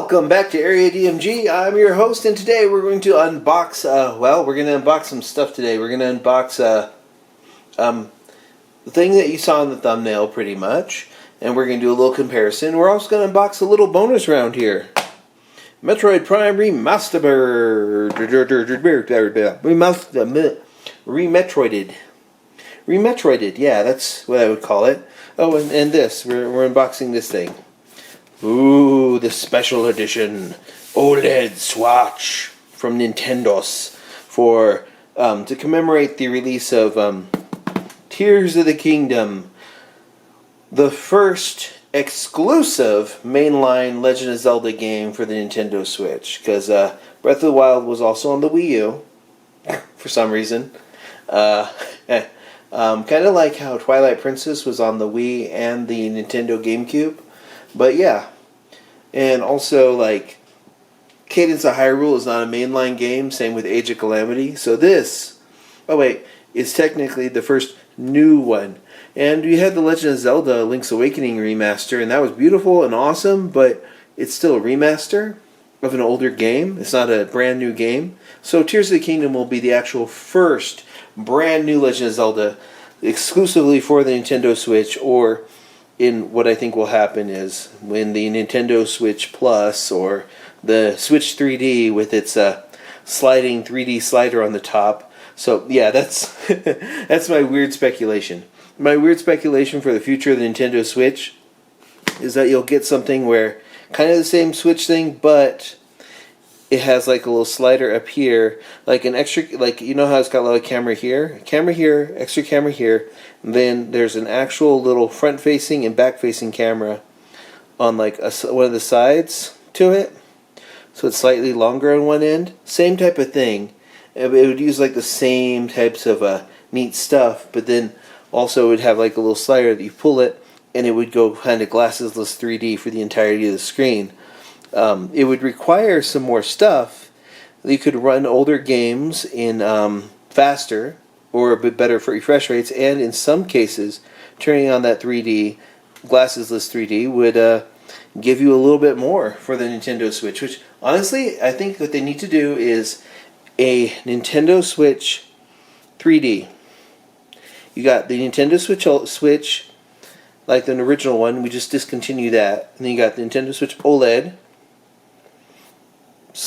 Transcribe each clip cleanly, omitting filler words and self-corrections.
Welcome back to Area DMG. I'm your host, and today we're going to unbox, we're going to unbox some stuff today. We're going to unbox the thing that you saw in the thumbnail, pretty much, and we're going to do a little comparison. We're also going to unbox a little bonus round here. Metroid Prime Remetroided, yeah, that's what I would call it. Oh, and this, we're unboxing this thing. Ooh, the special edition OLED Swatch from Nintendo's for to commemorate the release of Tears of the Kingdom, the first exclusive mainline Legend of Zelda game for the Nintendo Switch. Because Breath of the Wild was also on the Wii U for some reason. Kind of like how Twilight Princess was on the Wii and the Nintendo GameCube. But yeah, and also like Cadence of Hyrule is not a mainline game, same with Age of Calamity. So this, is technically the first new one. And we had the Legend of Zelda Link's Awakening remaster, and that was beautiful and awesome, but it's still a remaster of an older game. It's not a brand new game. So Tears of the Kingdom will be the actual first brand new Legend of Zelda exclusively for the Nintendo Switch, or in what I think will happen is when the Nintendo Switch Plus or the Switch 3D with its sliding 3D slider on the top. So yeah, that's that's my weird speculation. My weird speculation for the future of the Nintendo Switch is that you'll get something where kind of the same Switch thing, but it has like a little slider up here, like an extra, like you know how it's got a little camera here, extra camera here, and then there's an actual little front-facing and back-facing camera on like one of the sides to it, so it's slightly longer on one end. Same type of thing. It would use like the same types of neat stuff, but then also it would have like a little slider that you pull it, and it would go kind of glassesless 3D for the entirety of the screen. It would require some more stuff. You could run older games in faster or a bit better for refresh rates, and in some cases, turning on that 3D, glassesless 3D, would give you a little bit more for the Nintendo Switch, which honestly, I think what they need to do is a Nintendo Switch 3D. You got the Nintendo Switch, like the original one, we just discontinued that, and then you got the Nintendo Switch OLED,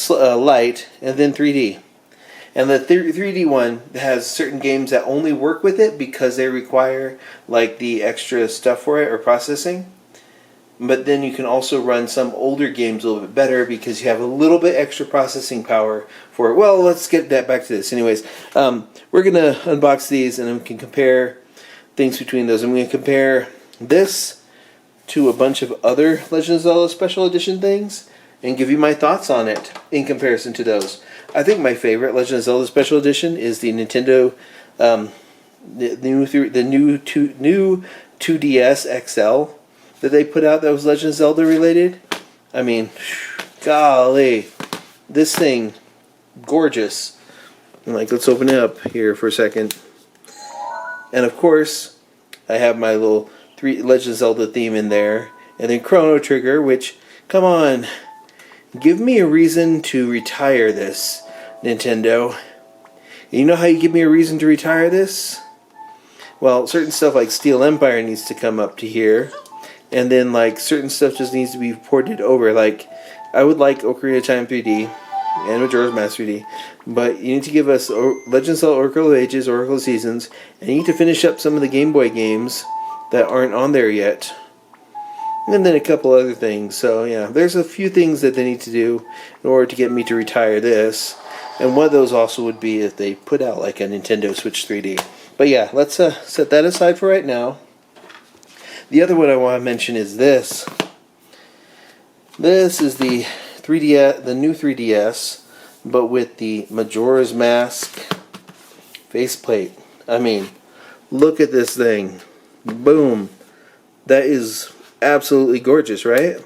Lite, and then 3D. And the 3D one has certain games that only work with it because they require like the extra stuff for it or processing. But then you can also run some older games a little bit better because you have a little bit extra processing power for it. Well, let's get that back to this. Anyways, we're going to unbox these and we can compare things between those. I'm going to compare this to a bunch of other Legend of Zelda Special Edition things and give you my thoughts on it in comparison to those. I think my favorite Legend of Zelda Special Edition is the Nintendo, the new 2DS XL that they put out that was Legend of Zelda related. I mean, golly, this thing, gorgeous. And like, let's open it up here for a second. And of course, I have my little Legend of Zelda theme in there, and then Chrono Trigger, which, come on. Give me a reason to retire this, Nintendo. You know how you give me a reason to retire this? Well, certain stuff like Steel Empire needs to come up to here. And then like certain stuff just needs to be ported over. Like, I would like Ocarina of Time 3D and Majora's Mask 3D. But you need to give us Legend of Zelda Oracle of Ages, Oracle of Seasons. And you need to finish up some of the Game Boy games that aren't on there yet. And then a couple other things. So yeah, there's a few things that they need to do in order to get me to retire this. And one of those also would be if they put out like a Nintendo Switch 3D. But yeah, let's set that aside for right now. The other one I want to mention is this. This is the 3DS, the new 3DS, but with the Majora's Mask faceplate. I mean, look at this thing. Boom. That is absolutely gorgeous, right?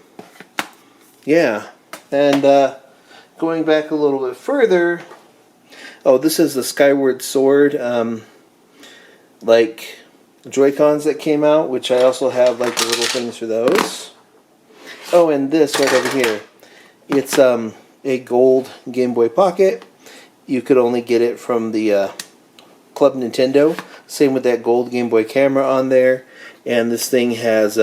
Yeah. And going back a little bit further, this is the Skyward Sword like Joy-Cons that came out, which I also have like the little things for those. Oh, and this right over here It's a gold Game Boy Pocket. You could only get it from the Club Nintendo. Same with that gold Game Boy camera on there. And this thing has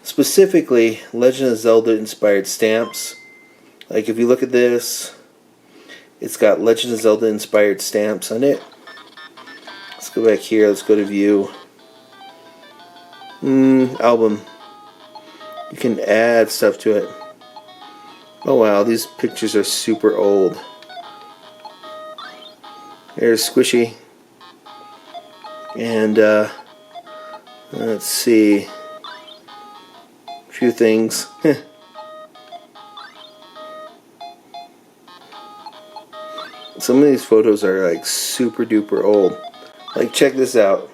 specifically Legend of Zelda inspired stamps. Like if you look at this, it's got Legend of Zelda inspired stamps on it. Let's go back here, let's go to view. Album. You can add stuff to it. Oh wow, these pictures are super old. There's Squishy. And let's see. A few things. Some of these photos are like super duper old. Like check this out.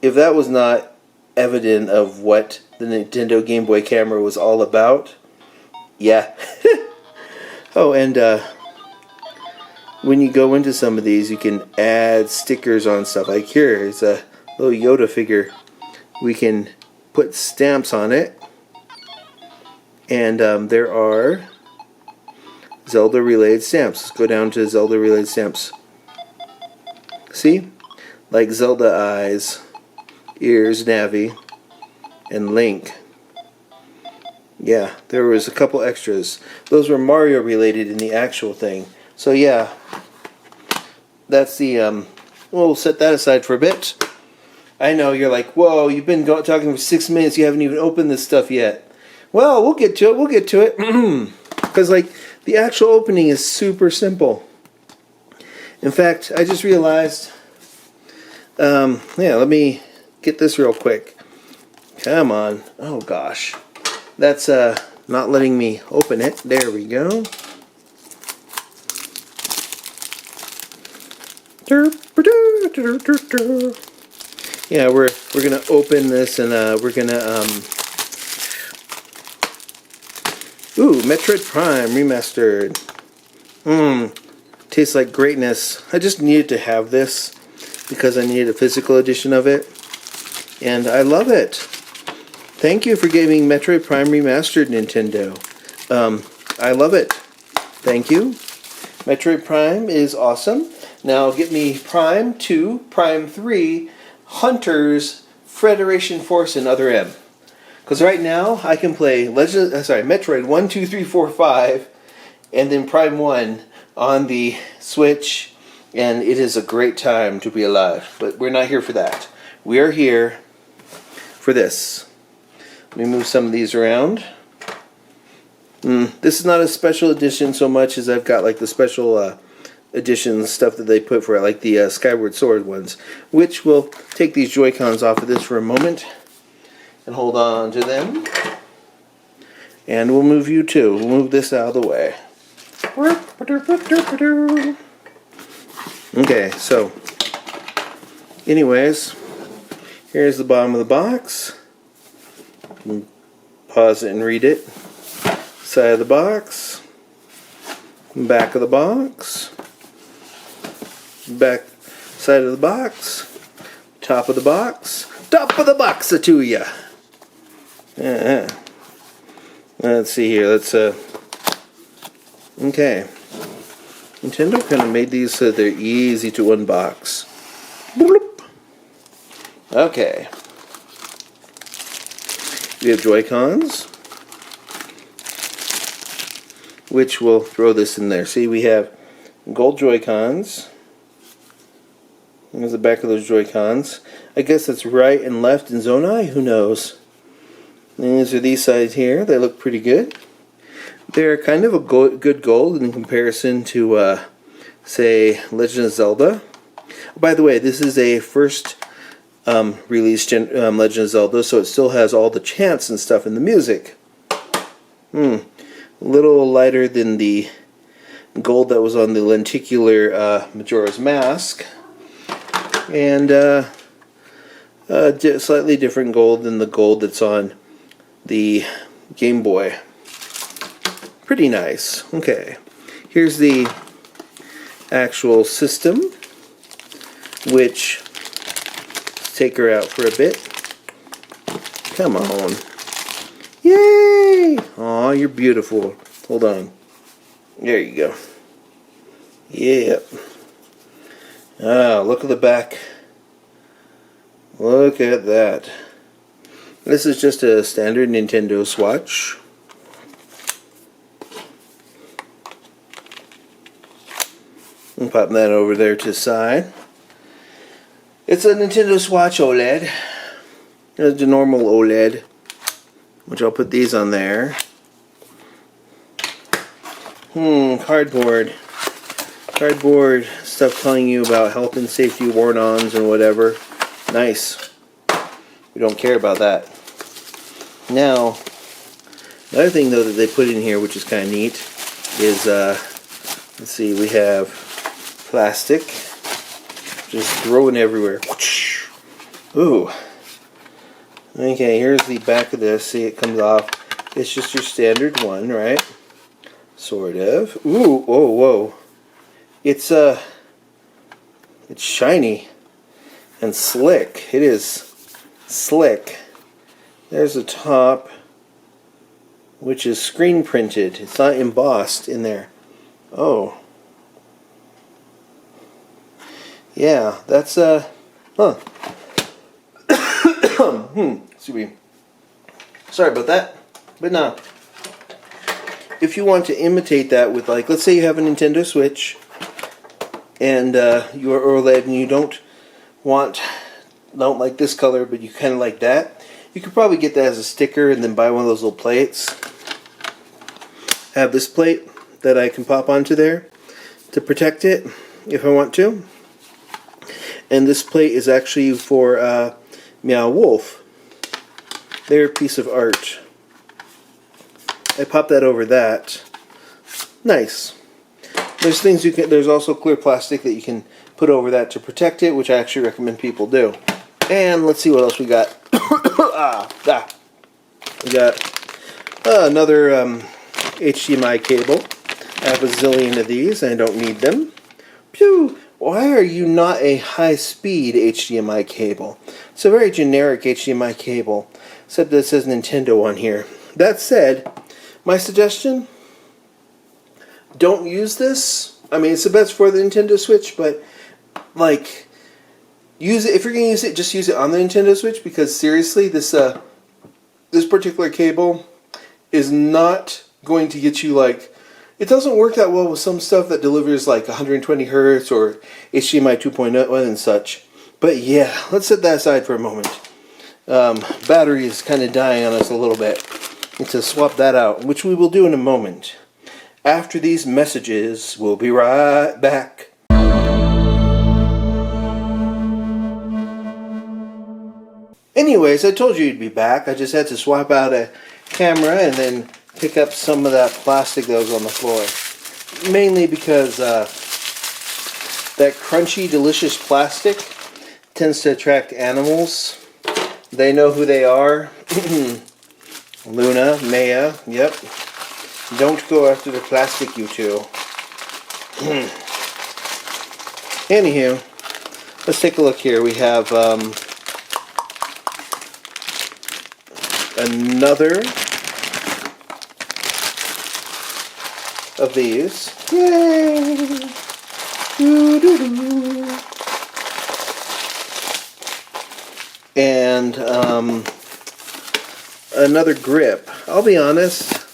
If that was not evident of what the Nintendo Game Boy camera was all about, yeah. Oh, and when you go into some of these, you can add stickers on stuff. Like here is a little Yoda figure. We can put stamps on it. And there are Zelda related stamps. Let's go down to Zelda related stamps. See? Like Zelda eyes, ears, Navi, and Link. Yeah, there was a couple extras. Those were Mario related in the actual thing. So yeah, that's the, we'll set that aside for a bit. I know, you're like, whoa, you've been talking for 6 minutes, you haven't even opened this stuff yet. Well, we'll get to it, Because, like, the actual opening is super simple. In fact, I just realized, yeah, let me get this real quick. Come on. Oh, gosh. That's not letting me open it. There we go. Yeah, we're gonna open this and we're gonna ooh, Metroid Prime remastered. Tastes like greatness. I just needed to have this because I needed a physical edition of it, and I love it. Thank you for giving Metroid Prime Remastered, Nintendo. I love it. Thank you. Metroid Prime is awesome. Now get me Prime 2, Prime 3, Hunters, Federation Force, and Other M. Because right now I can play Metroid 1, 2, 3, 4, 5, and then Prime 1 on the Switch, and it is a great time to be alive. But we're not here for that. We are here for this. Let me move some of these around. This is not a special edition so much as I've got like the special edition stuff that they put for it, like the Skyward Sword ones, which will take these Joy-Cons off of this for a moment and hold on to them. And we'll move you too. We'll move this out of the way. Okay, so anyways, here's the bottom of the box. Pause it and read it. Side of the box, back of the box, back side of the box, top of the box to ya. Let's see here. Let's okay. Nintendo kind of made these so they're easy to unbox. Bloop. Okay. We have Joy-Cons, which will throw this in there. See, we have gold Joy-Cons. There's the back of those Joy-Cons. I guess it's right and left in Zonai. Who knows? And these are these sides here. They look pretty good. They're kind of a good gold in comparison to, say, Legend of Zelda. By the way, this is a first released Legend of Zelda, so it still has all the chants and stuff in the music. A little lighter than the gold that was on the lenticular Majora's Mask, and slightly different gold than the gold that's on the Game Boy. Pretty nice. Okay, here's the actual system, which, let's take her out for a bit. Come on. Yay! Aw, you're beautiful. Hold on. There you go. Yep. Ah, look at the back. Look at that. This is just a standard Nintendo Switch. I'm popping that over there to the side. It's a Nintendo Switch OLED. It's the normal OLED, which I'll put these on there. Cardboard. Cardboard stuff telling you about health and safety warn-ons and whatever. Nice. We don't care about that. Now, another thing though that they put in here, which is kind of neat, is let's see, we have plastic just throwing everywhere. Ooh. Okay, here's the back of this. See, it comes off. It's just your standard one, right? Sort of. Ooh, whoa, whoa. It's shiny and slick. It is slick. There's the top, which is screen printed. It's not embossed in there. Oh. Yeah, that's excuse me. Sorry about that. But no. If you want to imitate that with, like, let's say you have a Nintendo Switch and your OLED and you don't like this color, but you kind of like that, you could probably get that as a sticker and then buy one of those little plates. I have this plate that I can pop onto there to protect it if I want to. And this plate is actually for Meow Wolf. Their piece of art. I pop that over that. Nice. There's things you can. There's also clear plastic that you can put over that to protect it, which I actually recommend people do. And let's see what else we got. We got another HDMI cable. I have a zillion of these, and I don't need them. Pew! Why are you not a high-speed HDMI cable? It's a very generic HDMI cable, except that it says Nintendo on here. That said, my suggestion, don't use this. I mean, it's the best for the Nintendo Switch, but, like, use it. If you're going to use it, just use it on the Nintendo Switch, because seriously, this particular cable is not going to get you, like, it doesn't work that well with some stuff that delivers like 120 Hertz or HDMI 2.1 and such. But yeah, let's set that aside for a moment. Battery is kind of dying on us a little bit. Need to swap that out, which we will do in a moment. After these messages, we'll be right back. Anyways, I told you you'd be back. I just had to swap out a camera and then pick up some of that plastic that was on the floor. Mainly because that crunchy, delicious plastic tends to attract animals. They know who they are. Luna, Maya, yep. Don't go after the plastic, you two. Anywho, let's take a look here. We have another of these. Yay! Doo-doo-doo. And another grip. I'll be honest.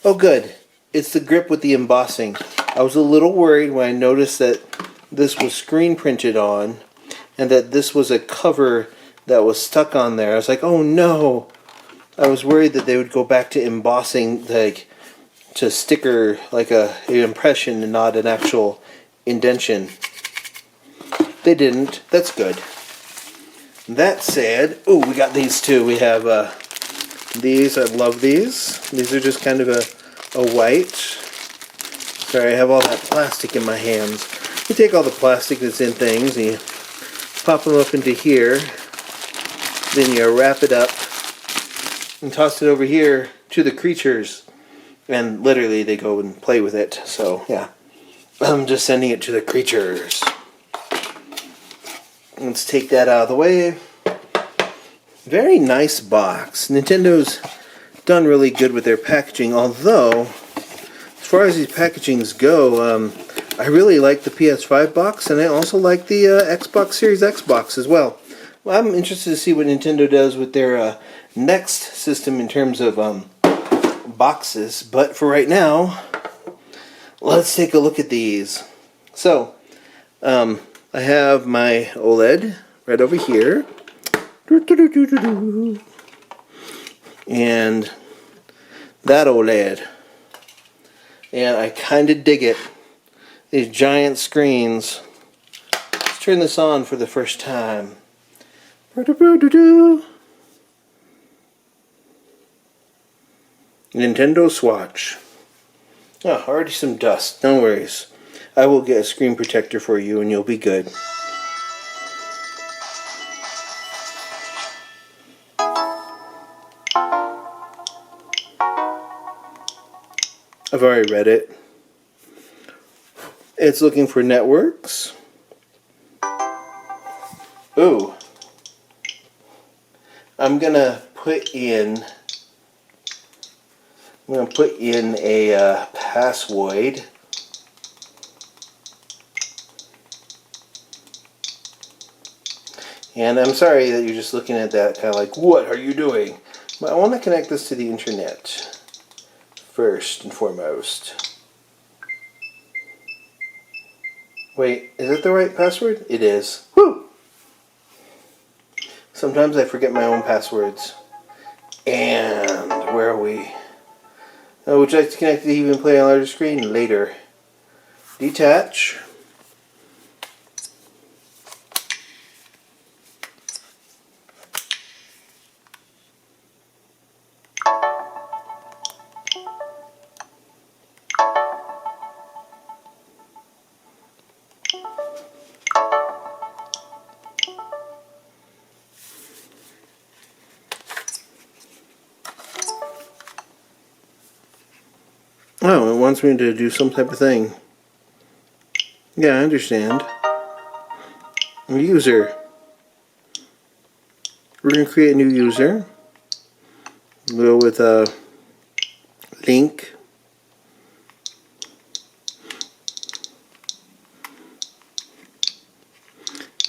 Oh good. It's the grip with the embossing. I was a little worried when I noticed that this was screen printed on and that this was a cover that was stuck on there. I was like, oh no. I was worried that they would go back to embossing, like, to sticker, like an impression and not an actual indentation. They didn't. That's good. That said, oh, we got these too. We have these. I love these. These are just kind of a white. Sorry, I have all that plastic in my hands. You take all the plastic that's in things and you pop them up into here. Then you wrap it up and toss it over here to the creatures. And literally they go and play with it. So, yeah. I'm just sending it to the creatures. Let's take that out of the way. Very nice box. Nintendo's done really good with their packaging, although far as these packagings go, I really like the PS5 box, and I also like the Xbox Series X box as well. Well, I'm interested to see what Nintendo does with their next system in terms of boxes, but for right now, let's take a look at these. So, I have my OLED right over here. And that OLED. And I kind of dig it. These giant screens. Let's turn this on for the first time. Nintendo Switch. Oh, already some dust. No worries. I will get a screen protector for you and you'll be good. I've already read it. It's looking for networks. Ooh. I'm gonna put in a password. And I'm sorry that you're just looking at that kind of like, what are you doing? But I want to connect this to the internet first and foremost. Wait, is it the right password? It is. Woo! Sometimes I forget my own passwords. And where are we? Oh, would you like to connect to even play on a larger screen? Later. Detach. Oh, it wants me to do some type of thing. Yeah, I understand. A user. We're going to create a new user. Go with a link.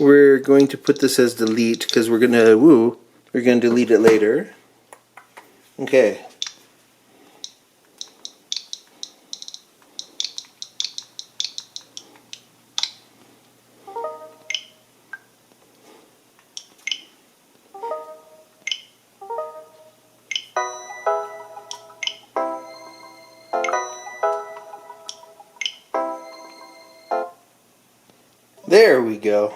We're going to put this as delete because we're going to delete it later. Okay. There we go.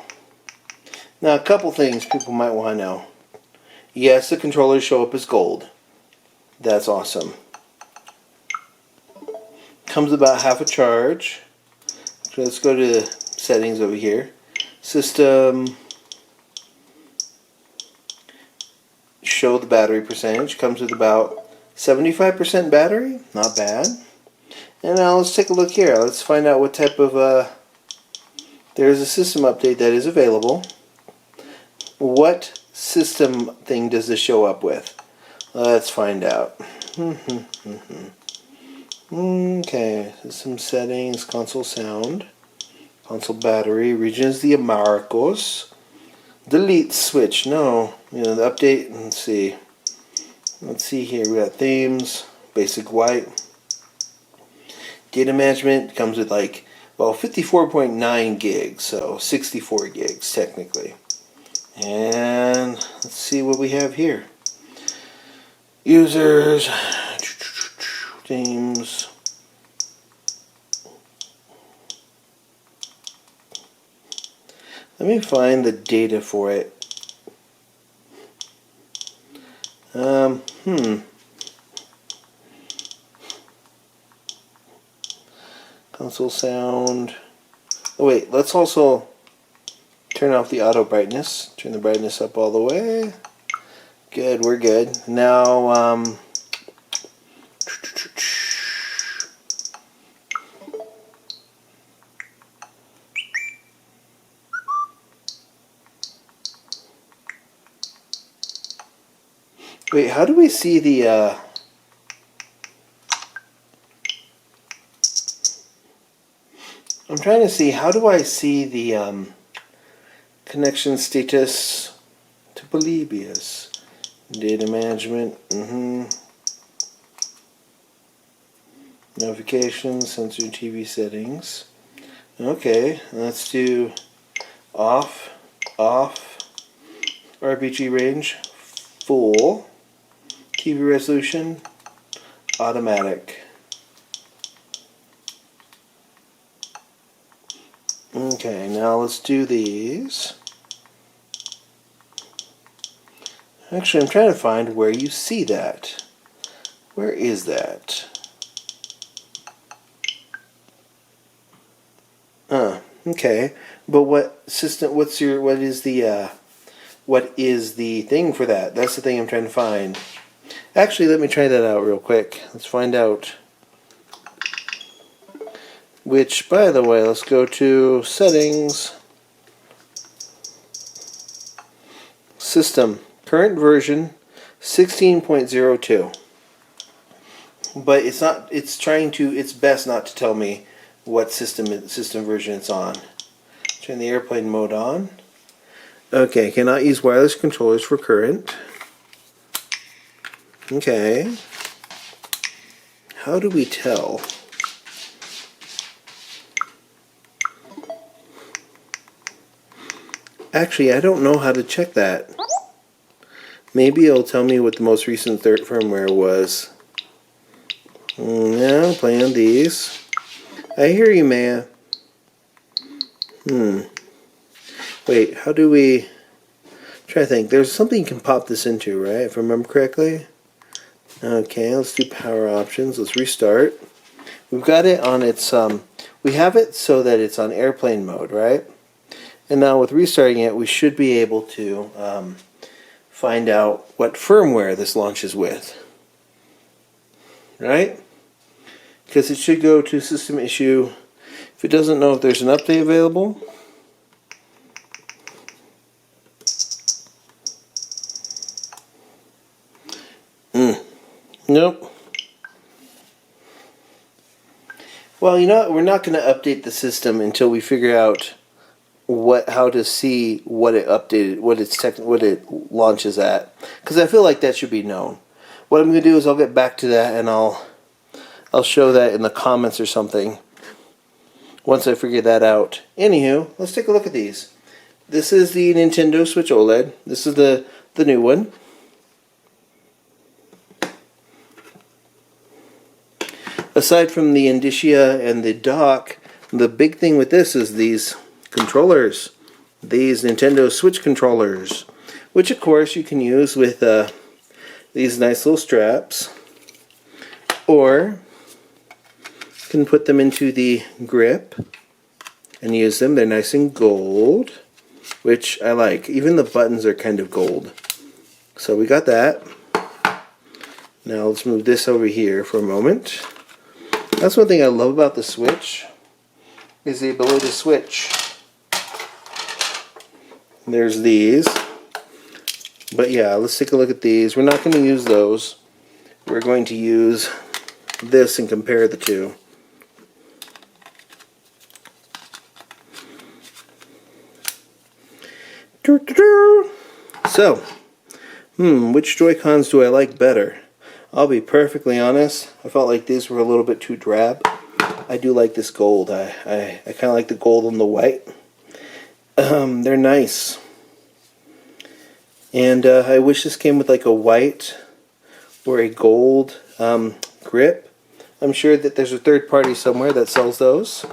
Now, a couple things people might want to know. Yes, the controllers show up as gold. That's awesome. Comes about half a charge. So let's go to the settings over here. System. Show the battery percentage. Comes with about 75% battery. Not bad. And now let's take a look here. Let's find out what type of... there's a system update that is available. What system thing does this show up with? Let's find out. Okay, system settings, console sound, console battery, regions the Americos, delete switch, no, the update, let's see here, we got themes, basic white, data management comes with 54.9 gigs, so 64 gigs technically. And let's see what we have here. Users, themes. Let me find the data for it. Console sound. Oh wait, let's also turn off the auto brightness. Turn the brightness up all the way. Good, we're good. Now, wait, how do we see the, trying to see, how do I see the connection status to Polybius? Data management, notifications, sensor TV settings. Okay, let's do off, RPG range, full, TV resolution, automatic. Okay, now let's do these. Actually, I'm trying to find where you see that. Where is that? Okay. But what system, what is the thing for that? That's the thing I'm trying to find. Actually, let me try that out real quick. Let's find out. Which, by the way, let's go to settings, system, current version 16.02. But it's not, it's best not to tell me what system version it's on. Turn the airplane mode on. Okay, cannot use wireless controllers for current. Okay. How do we tell? Actually, I don't know how to check that. Maybe it'll tell me what the most recent firmware was. Now, playing these. I hear you, man. Wait, how do we... Try to think. There's something you can pop this into, right? If I remember correctly. Okay, let's do power options. Let's restart. We've got it on its... we have it so that it's on airplane mode, right? And now with restarting it, we should be able to find out what firmware this launches with. Right? Because it should go to system issue. If it doesn't know if there's an update available. Nope. Well, you know what? We're not going to update the system until we figure out how to see what it updated, what it launches at, because I feel like that should be known. What I'm going to do is I'll get back to that and I'll show that in the comments or something once I figure that out. Anywho, let's take a look at these. This is the Nintendo Switch OLED. This is the new one. Aside from the indicia and the dock, the big thing with this is these controllers, these Nintendo Switch controllers, which of course you can use with these nice little straps, or you can put them into the grip and use them. They're nice and gold, which I like. Even the buttons are kind of gold. So we got that. Now let's move this over here for a moment. That's one thing I love about the Switch, is the ability to switch. There's these. But yeah, let's take a look at these. We're not going to use those. We're going to use this and compare the two. So, which Joy-Cons do I like better? I'll be perfectly honest, I felt like these were a little bit too drab. I do like this gold. I kind of like the gold and the white. They're nice. And I wish this came with like a white or a gold grip. I'm sure that there's a third party somewhere that sells those.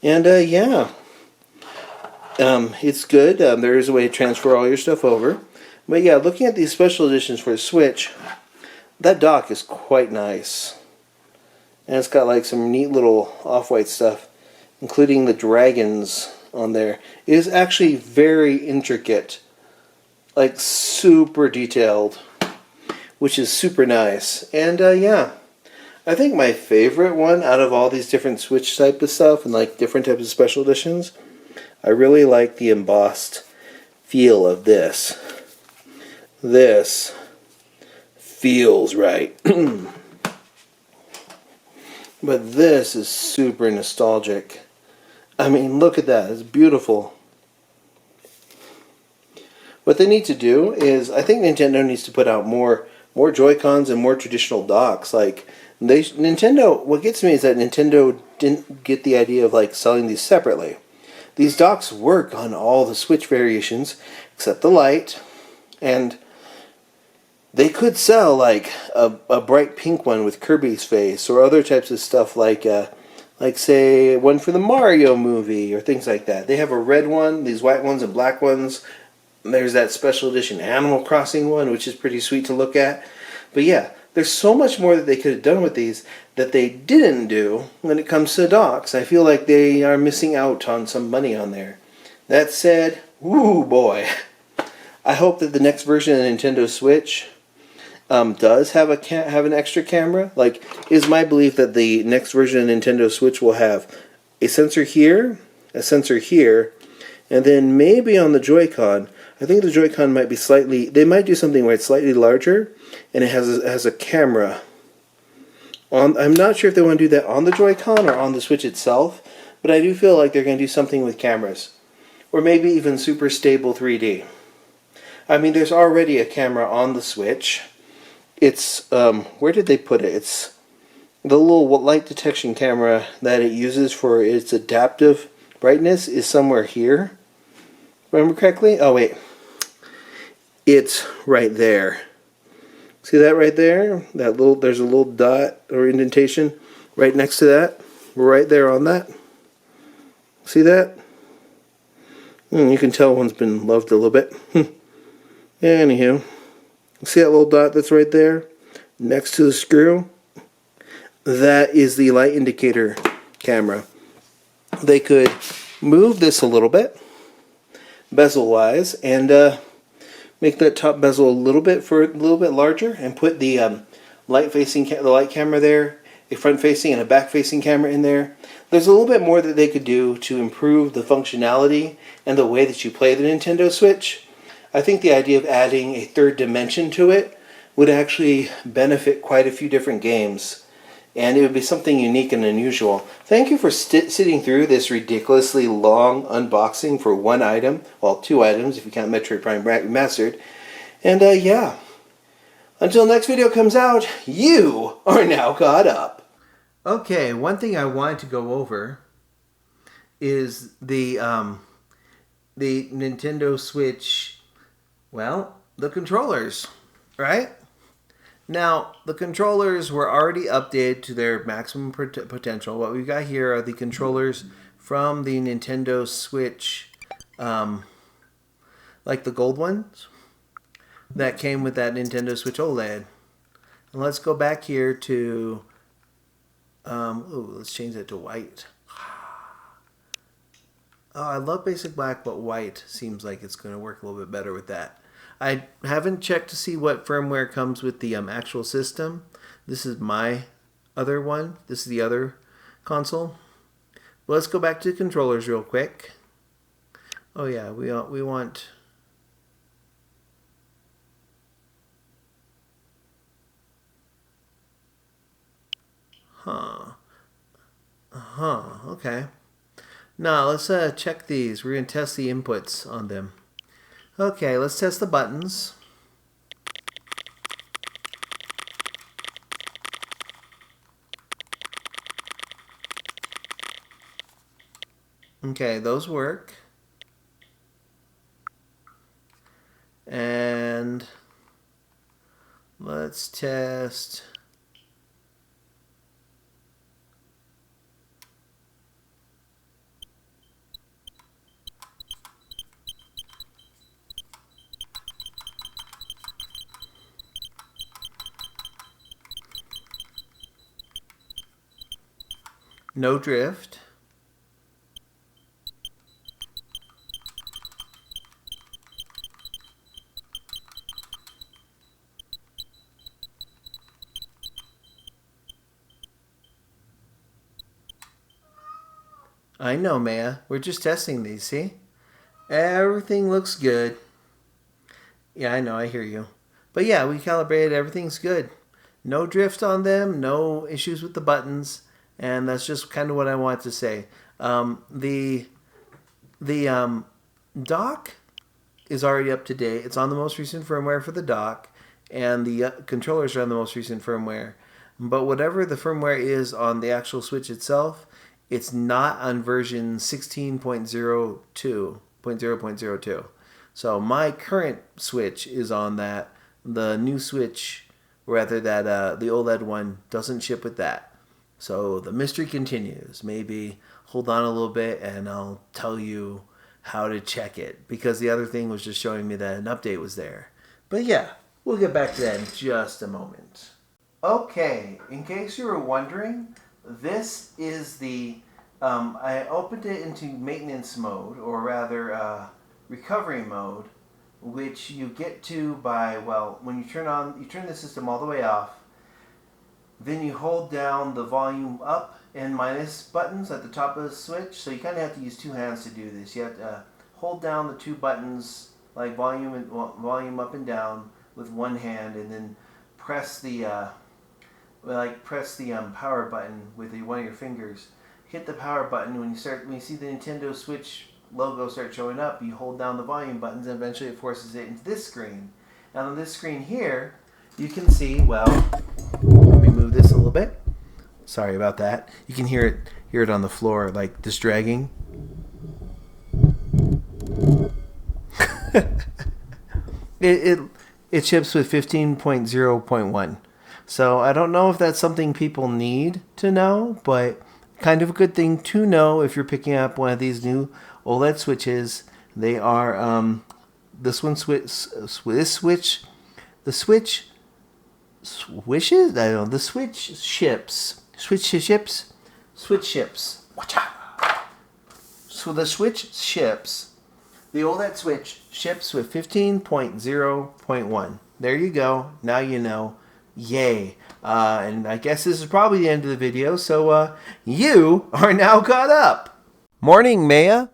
And yeah, it's good. There is a way to transfer all your stuff over. But yeah, looking at these special editions for the Switch, that dock is quite nice. And it's got like some neat little off-white stuff, including the dragons on there. It is actually very intricate, like super detailed, which is super nice. And yeah, I think my favorite one out of all these different Switch type of stuff and like different types of special editions, I really like the embossed feel of this. This feels right. But this is super nostalgic. I mean, look at that. It's beautiful. What they need to do is, I think Nintendo needs to put out more Joy-Cons and more traditional docks. Like Nintendo, what gets me is that Nintendo didn't get the idea of like selling these separately. These docks work on all the Switch variations except the Lite, and they could sell like a bright pink one with Kirby's face, or other types of stuff like say one for the Mario movie or things like that. They have a red one, these white ones and black ones. There's that special edition Animal Crossing one, which is pretty sweet to look at. But yeah, there's so much more that they could have done with these that they didn't do when it comes to docks. I feel like they are missing out on some money on there. That said, woo boy, I hope that the next version of the Nintendo Switch does have have an extra camera. Like, is my belief that the next version of Nintendo Switch will have a sensor here, a sensor here, and then maybe on the Joy-Con, I think the Joy-Con might be slightly, they might do something where it's slightly larger and it has a camera. I'm not sure if they want to do that on the Joy-Con or on the Switch itself, but I do feel like they're going to do something with cameras. Or maybe even super stable 3D. I mean, there's already a camera on the Switch. It's, where did they put it? It's the little light detection camera that it uses for its adaptive brightness is somewhere here. Remember correctly? Oh wait, it's right there. See that right there? There's a little dot or indentation right next to that. Right there on that. See that? You can tell one's been loved a little bit. Anywho, see that little dot that's right there next to the screw? That is the light indicator camera. They could move this a little bit, bezel wise, and make that top bezel a little bit larger, and put the the light camera there, a front facing and a back facing camera in there. There's a little bit more that they could do to improve the functionality and the way that you play the Nintendo Switch. I think the idea of adding a third dimension to it would actually benefit quite a few different games, and it would be something unique and unusual. Thank you for sitting through this ridiculously long unboxing for one item. Well, two items if you count Metroid Prime Remastered. And yeah, until next video comes out, you are now caught up. Okay, one thing I wanted to go over is the Nintendo Switch, well, the controllers, right? Now, the controllers were already updated to their maximum potential. What we've got here are the controllers from the Nintendo Switch, like the gold ones that came with that Nintendo Switch OLED. And let's go back here to, let's change that to white. Oh, I love basic black, but white seems like it's going to work a little bit better with that. I haven't checked to see what firmware comes with the actual system. This is my other one. This is the other console. But let's go back to the controllers real quick. Oh yeah, we want... Okay. Now let's check these. We're going to test the inputs on them. Okay, let's test the buttons. Okay, those work. And let's test... no drift. I know, Maya. We're just testing these, see? Everything looks good. Yeah, I know, I hear you. But yeah, we calibrated, everything's good. No drift on them, no issues with the buttons, and that's just kind of what I want to say. The dock is already up to date. It's on the most recent firmware for the dock, and the controllers are on the most recent firmware. But whatever the firmware is on the actual Switch itself, it's not on version 16.02.0.02. So my current Switch is on that. The new Switch, rather that the OLED one, doesn't ship with that. So the mystery continues. Maybe hold on a little bit and I'll tell you how to check it, because the other thing was just showing me that an update was there. But yeah, we'll get back to that in just a moment. Okay, in case you were wondering, this is the, I opened it into maintenance mode, or rather recovery mode, which you get to by, well, when you turn the system all the way off, then you hold down the volume up and minus buttons at the top of the Switch. So you kind of have to use two hands to do this. You have to hold down the two buttons, like volume up and down, with one hand, and then press the power button with one of your fingers. Hit the power button when you see the Nintendo Switch logo start showing up. You hold down the volume buttons, and eventually it forces it into this screen. And on this screen here, you can see, well, let me move this a little bit. Sorry about that. You can hear it on the floor, like this dragging. It ships with 15.0.1. So I don't know if that's something people need to know, but kind of a good thing to know if you're picking up one of these new OLED switches. They are the Switch ships. Watch out. So the Switch ships. The OLED Switch ships with 15.0.1. There you go. Now you know. Yay. And I guess this is probably the end of the video, so you are now caught up. Morning, Maya.